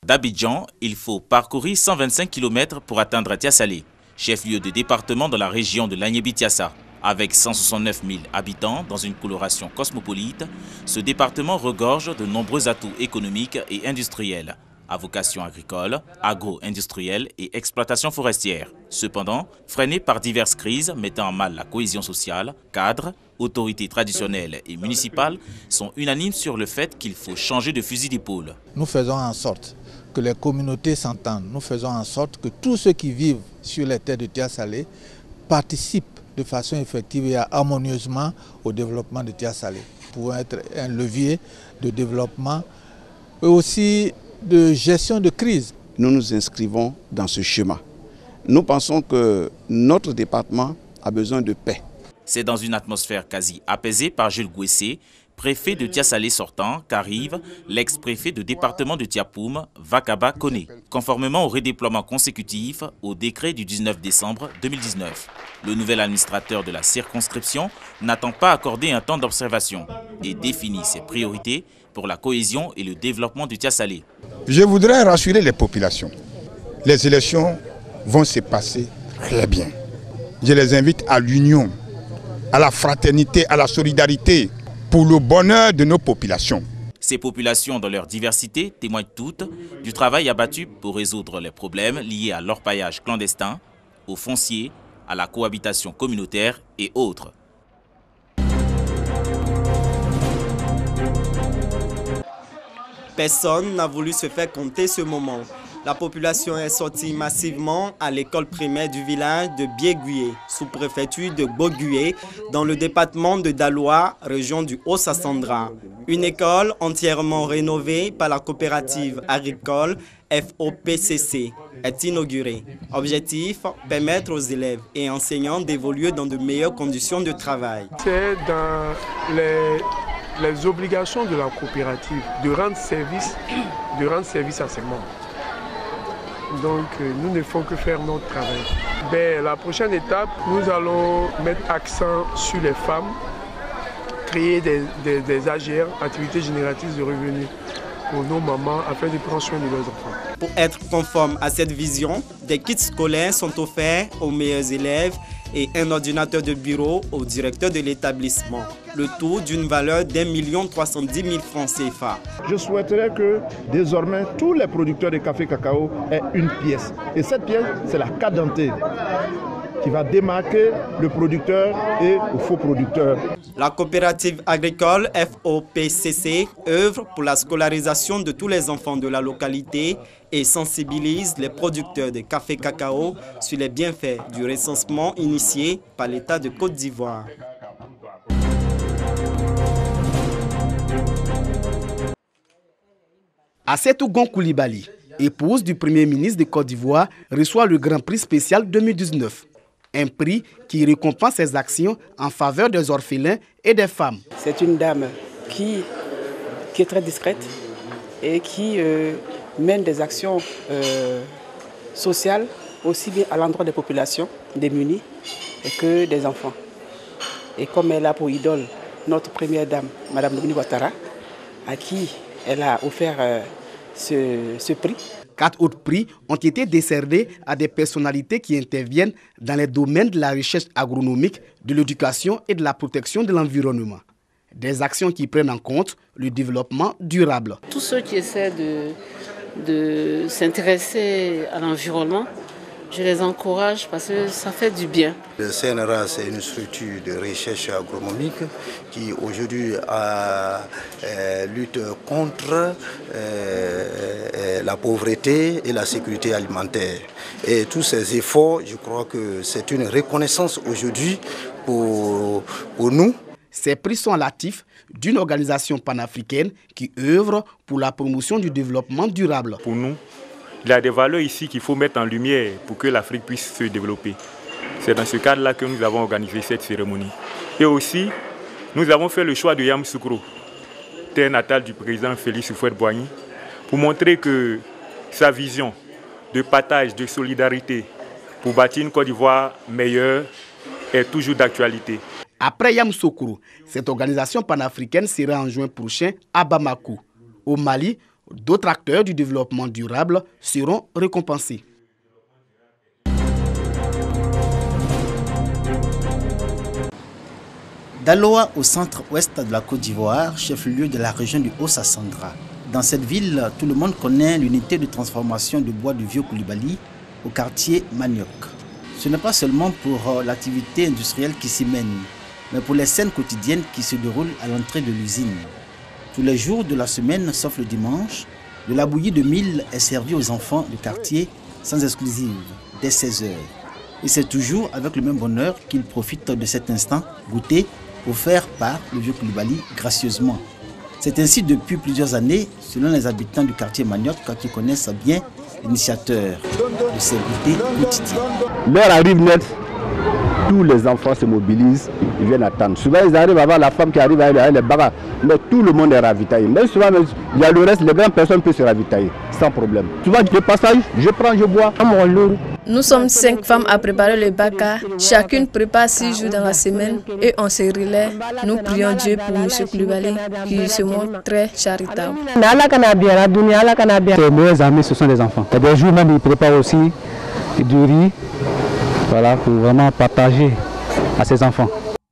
D'Abidjan, il faut parcourir 125 km pour atteindre Tiassalé, chef-lieu de département dans la région de l'Agnébi-Tiassa. Avec 169 000 habitants dans une coloration cosmopolite, ce département regorge de nombreux atouts économiques et industriels, à vocation agricole, agro-industrielle et exploitation forestière. Cependant, freiné par diverses crises mettant en mal la cohésion sociale, cadres, autorités traditionnelles et municipales sont unanimes sur le fait qu'il faut changer de fusil d'épaule. Nous faisons en sorte que les communautés s'entendent. Nous faisons en sorte que tous ceux qui vivent sur les terres de Tiassalé participent de façon effective et harmonieusement au développement de Tiassalé. Nous pouvons être un levier de développement et aussi de gestion de crise. Nous nous inscrivons dans ce schéma. Nous pensons que notre département a besoin de paix. C'est dans une atmosphère quasi apaisée par Jules Gouessé, préfet de Tiassalé sortant, qu'arrive l'ex-préfet de département de Tiapoum, Vakaba Kone, conformément au redéploiement consécutif au décret du 19 décembre 2019. Le nouvel administrateur de la circonscription n'attend pas accorder un temps d'observation et définit ses priorités pour la cohésion et le développement du Tiassalé. Je voudrais rassurer les populations. Les élections vont se passer très bien. Je les invite à l'union, à la fraternité, à la solidarité, pour le bonheur de nos populations. Ces populations, dans leur diversité, témoignent toutes du travail abattu pour résoudre les problèmes liés à l'orpaillage clandestin, au foncier, à la cohabitation communautaire et autres. Personne n'a voulu se faire compter ce moment. La population est sortie massivement à l'école primaire du village de Biéguié, sous-préfecture de Bogué, dans le département de Daloa, région du Haut-Sassandra. Une école entièrement rénovée par la coopérative agricole FOPCC est inaugurée. Objectif, permettre aux élèves et enseignants d'évoluer dans de meilleures conditions de travail. C'est dans les obligations de la coopérative de rendre service à ses membres. Donc nous ne faisons que faire notre travail. La prochaine étape, nous allons mettre accent sur les femmes, créer des AGR, activités génératrices de revenus, pour nos mamans afin de prendre soin de leurs enfants. Pour être conforme à cette vision, des kits scolaires sont offerts aux meilleurs élèves et un ordinateur de bureau au directeur de l'établissement. Le tout d'une valeur d'1 310 000 francs CFA. Je souhaiterais que désormais tous les producteurs de café cacao aient une pièce. Et cette pièce, c'est la carte d'identité qui va démarquer le producteur et le faux producteur. La coopérative agricole FOPCC œuvre pour la scolarisation de tous les enfants de la localité et sensibilise les producteurs de café cacao sur les bienfaits du recensement initié par l'État de Côte d'Ivoire. Assetou Gon Coulibaly, épouse du Premier ministre de Côte d'Ivoire, reçoit le Grand Prix spécial 2019. Un prix qui récompense ses actions en faveur des orphelins et des femmes. C'est une dame qui est très discrète et qui mène des actions sociales aussi bien à l'endroit des populations démunies que des enfants. Et comme elle a pour idole notre première dame, Mme Dominique Ouattara, à qui elle a offert ce prix. 4 autres prix ont été décernés à des personnalités qui interviennent dans les domaines de la recherche agronomique, de l'éducation et de la protection de l'environnement. Des actions qui prennent en compte le développement durable. Tous ceux qui essaient de s'intéresser à l'environnement, je les encourage parce que ça fait du bien. Le CNRA, c'est une structure de recherche agronomique qui aujourd'hui lutte contre la pauvreté et la sécurité alimentaire. Et tous ces efforts, je crois que c'est une reconnaissance aujourd'hui pour nous. Ces prix sont l'actif d'une organisation panafricaine qui œuvre pour la promotion du développement durable. Pour nous, il y a des valeurs ici qu'il faut mettre en lumière pour que l'Afrique puisse se développer. C'est dans ce cadre-là que nous avons organisé cette cérémonie. Et aussi, nous avons fait le choix de Yamoussoukro, terre natale du président Félix Houphouët-Boigny, pour montrer que sa vision de partage, de solidarité pour bâtir une Côte d'Ivoire meilleure est toujours d'actualité. Après Yamoussoukro, cette organisation panafricaine sera en juin prochain à Bamako. Au Mali, D'autres acteurs du développement durable seront récompensés. Daloa, au centre-ouest de la Côte d'Ivoire, chef-lieu de la région du Haut-Sassandra. Dans cette ville, tout le monde connaît l'unité de transformation de bois du Vieux Koulibaly au quartier Manioc. Ce n'est pas seulement pour l'activité industrielle qui s'y mène, mais pour les scènes quotidiennes qui se déroulent à l'entrée de l'usine. Tous les jours de la semaine, sauf le dimanche, de la bouillie de mil est servie aux enfants du quartier sans exclusive, dès 16 h. Et c'est toujours avec le même bonheur qu'ils profitent de cet instant goûter offert par le Vieux Koulibaly gracieusement. C'est ainsi depuis plusieurs années, selon les habitants du quartier Manioc, qui connaissent bien l'initiateur de ces goûters quotidiens. L'heure arrive net, tous les enfants se mobilisent, ils viennent attendre. Souvent ils arrivent à voir la femme qui arrive avec les bagarres, mais tout le monde est ravitaillé. Mais souvent il y a le reste, les grandes personnes peuvent se ravitailler sans problème. Souvent de passage, je prends, je bois. Nous sommes 5 femmes à préparer le baka. Chacune prépare 6 jours dans la semaine et on se relaie. Nous prions Dieu pour M. Koulibaly qui se montre très charitable. Mes meilleurs amis, ce sont des enfants. Il y a des jours même, ils préparent aussi du riz, voilà, pour vraiment partager à ses enfants.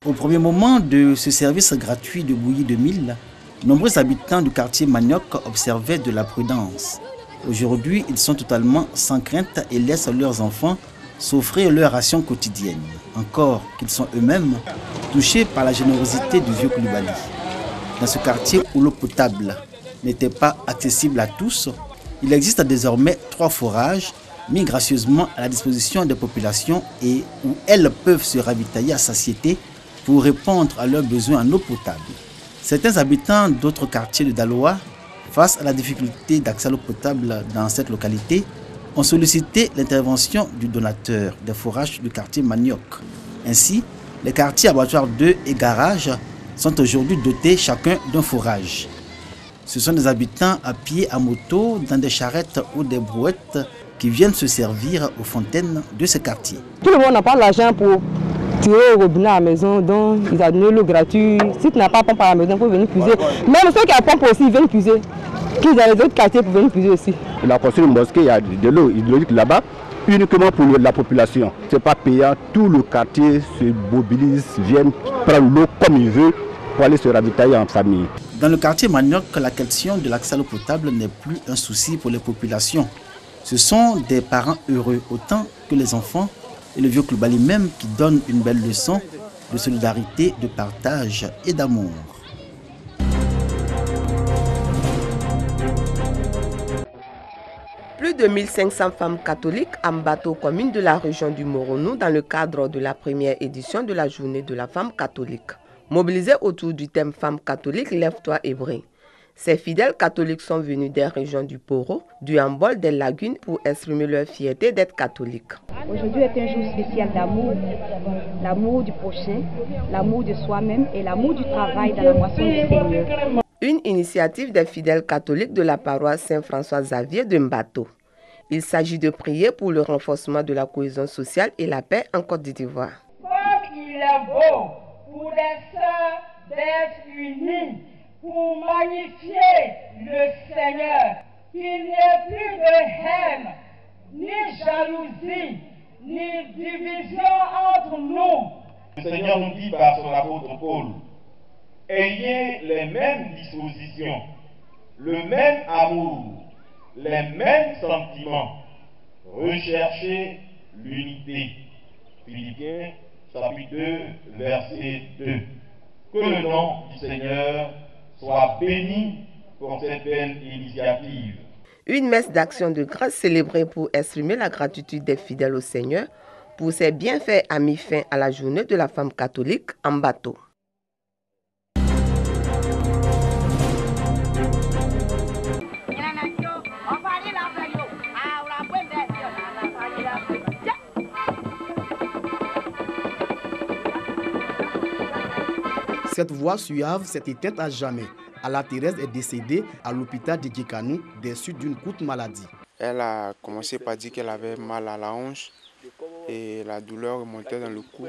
Au premier moment de ce service gratuit de bouillie de mil, nombreux habitants du quartier Manioc observaient de la prudence. Aujourd'hui, ils sont totalement sans crainte et laissent leurs enfants s'offrir leur ration quotidienne. Encore qu'ils sont eux-mêmes touchés par la générosité du Vieux Koulibaly. Dans ce quartier où l'eau potable n'était pas accessible à tous, il existe désormais 3 forages mis gracieusement à la disposition des populations et où elles peuvent se ravitailler à satiété pour répondre à leurs besoins en eau potable. Certains habitants d'autres quartiers de Daloa, face à la difficulté d'accès à l'eau potable dans cette localité, ont sollicité l'intervention du donateur des forages du quartier Manioc. Ainsi, les quartiers abattoirs 2 et garage sont aujourd'hui dotés chacun d'un forage. Ce sont des habitants à pied, à moto, dans des charrettes ou des brouettes qui viennent se servir aux fontaines de ces quartiers. Tout le monde n'a pas l'argent pour tirer au robinet à la maison, donc ils ont donné l'eau gratuite. Si tu n'as pas pompe à la maison, pour venir puiser. Même ceux qui ont pompe aussi, ils viennent puiser. Qu'ils ont les autres quartiers pour venir puiser aussi. Il a construit une mosquée, il y a de l'eau hydrologique là-bas, uniquement pour la population. Ce n'est pas payant, tout le quartier se mobilise, viennent prendre l'eau comme ils veulent pour aller se ravitailler en famille. Dans le quartier Manioc, la question de l'accès à l'eau potable n'est plus un souci pour les populations. Ce sont des parents heureux autant que les enfants et le Vieux Koulibaly même qui donne une belle leçon de solidarité, de partage et d'amour. Plus de 1500 femmes catholiques en bateau commune de la région du Moronou dans le cadre de la première édition de la journée de la femme catholique. Mobilisées autour du thème Femmes catholiques, lève-toi et brille. Ces fidèles catholiques sont venus des régions du Poro, du Hambol, des Lagunes pour exprimer leur fierté d'être catholiques. Aujourd'hui est un jour spécial d'amour, l'amour du prochain, l'amour de soi-même et l'amour du travail dans la moisson du Seigneur. Une initiative des fidèles catholiques de la paroisse Saint-François-Xavier de Mbato. Il s'agit de prier pour le renforcement de la cohésion sociale et la paix en Côte d'Ivoire. Comme il est beau pour les sœurs d'être unis, pour magnifier le Seigneur, qu'il n'y ait plus de haine, ni jalousie, ni division entre nous. Le Seigneur nous dit par son apôtre Paul, ayez les mêmes dispositions, le même amour, les mêmes sentiments, recherchez l'unité. Philippiens chapitre 2, verset 2. Que le nom du Seigneur soit béni pour cette belle initiative. Une messe d'action de grâce célébrée pour exprimer la gratitude des fidèles au Seigneur pour ses bienfaits a mis fin à la journée de la femme catholique en bateau. Cette voie suave s'est éteinte à jamais. Ala Thérèse est décédée à l'hôpital de Djekanou des suites d'une courte maladie. Elle a commencé par dire qu'elle avait mal à la hanche et la douleur remontait dans le cou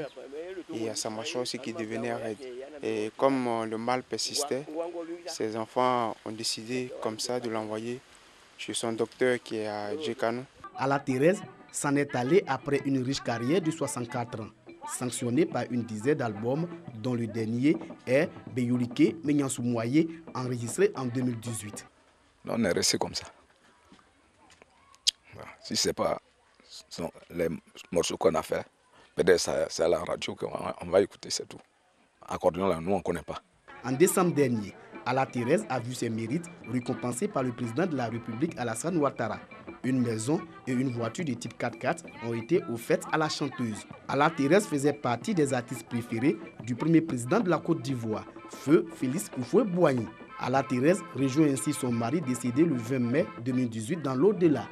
et à sa mâchoire aussi qui devenait raide. Et comme le mal persistait, Ses enfants ont décidé comme ça de l'envoyer chez son docteur qui est à Djekano. Ala Thérèse s'en est allée après une riche carrière de 64 ans, sanctionnée par une dizaine d'albums, dont le dernier est Beyolike Menyansoumoye, enregistré en 2018. Là, on est resté comme ça. Si ce n'est pas les morceaux qu'on a fait, peut-être c'est à la radio qu'on va écouter, c'est tout. Accordéon, là, nous, on ne connaît pas. En décembre dernier, Ala Thérèse a vu ses mérites récompensés par le président de la République Alassane Ouattara. Une maison et une voiture de type 4x4 ont été offertes à la chanteuse. Ala Thérèse faisait partie des artistes préférés du premier président de la Côte d'Ivoire, Feu Félix Houphouët-Boigny. Ala Thérèse rejoint ainsi son mari décédé le 20 mai 2018 dans l'au-delà.